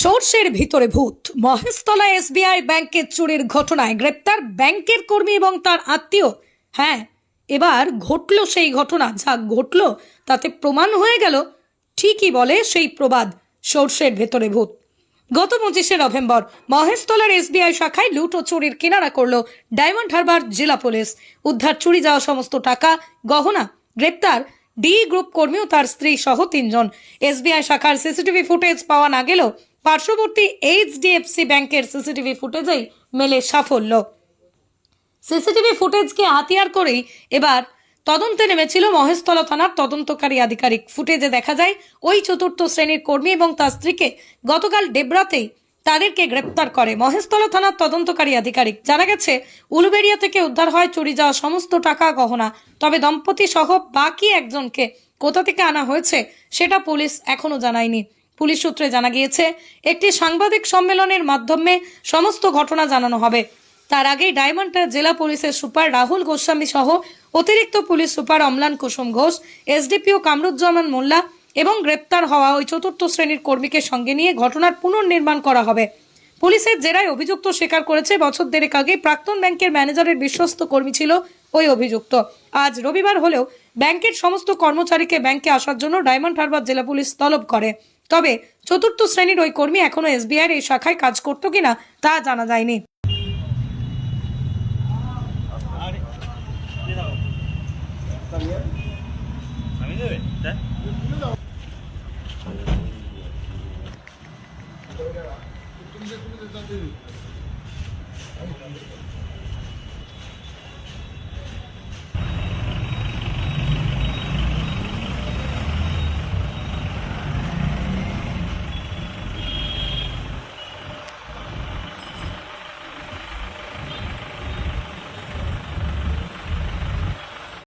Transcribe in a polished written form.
সর্ষের ভিতরে ভূত। মহেশতলা এসবিআই ব্যাংকের চুরির ঘটনায় গ্রেপ্তার ব্যাংকের কর্মী এবং তার আত্মীয়। হ্যাঁ, এবার ঘটল সেই ঘটনা। যা ঘটল তাতে প্রমাণ হয়ে গেল ঠিকই বলে সেই প্রবাদ, সর্ষের ভেতরে ভূত। গত 25শে নভেম্বর মহেশতলার এসবিআই শাখায় লুট ও চুরির কিনারা করল ডায়মন্ড হারবার জেলা পুলিশ। উদ্ধার চুরি যাওয়া সমস্ত টাকা, গহনা। গ্রেপ্তার ডি গ্রুপ কর্মী ও তার স্ত্রী সহ 3 জন। এসবিআই শাখার সিসিটিভি ফুটেজ পাওয়া না গেলেও পার্শ্ববর্তী এইচডিএফসি ব্যাংকের সিসিটিভি ফুটেজেই মেলে সাফল্য। সিসিটিভি ফুটেজকে হাতিয়ার করেই এবার তদন্তে নেমেছিল মহেশতলা থানার তদন্তকারী আধিকারিক। ফুটেজে দেখা যায় ওই 4র্থ শ্রেণীর কর্মী এবং তার স্ত্রীকে গতকাল ডেবরাতেই তাদেরকে গ্রেপ্তার করে মহেশতলা থানার তদন্তকারী আধিকারিক। জানা গেছে, উলুবেড়িয়া থেকে উদ্ধার হয় চুরি যাওয়া সমস্ত টাকা, গহনা। তবে দম্পতি সহ বাকি একজনকে কোথা থেকে আনা হয়েছে সেটা পুলিশ এখনো জানায়নি। পুলিশ সূত্রে জানা গিয়েছে, একটি সাংবাদিক সম্মেলনের মাধ্যমে সমস্ত ঘটনা জানানো হবে। তার আগেই ডায়মন্ড জেলা পুলিশের সুপার রাহুল গোস্বামী সহ অতিরিক্ত পুলিশ সুপার অম্লান কুসুম ঘোষ, এসডিপিও কামরুজ্জামান মোল্লা এবং গ্রেপ্তার হওয়া ওই 4র্থ শ্রেণীর কর্মীকে সঙ্গে নিয়ে ঘটনার পুনর্নির্মাণ করা হবে। পুলিশের জেরায় অভিযুক্ত স্বীকার করেছে, বছর দেড়েক আগে প্রাক্তন ব্যাংকের ম্যানেজারের বিশ্বস্ত কর্মী ছিল ওই অভিযুক্ত। আজ রবিবার হলেও ব্যাংকের সমস্ত কর্মচারীকে ব্যাংকে আসার জন্য ডায়মন্ড হারবার জেলা পুলিশ তলব করে। তবে 4র্থ শ্রেণীর ওই কর্মী এখনো এসবিআই এই শাখায় কাজ করতো কিনা তা জানা যায়নি।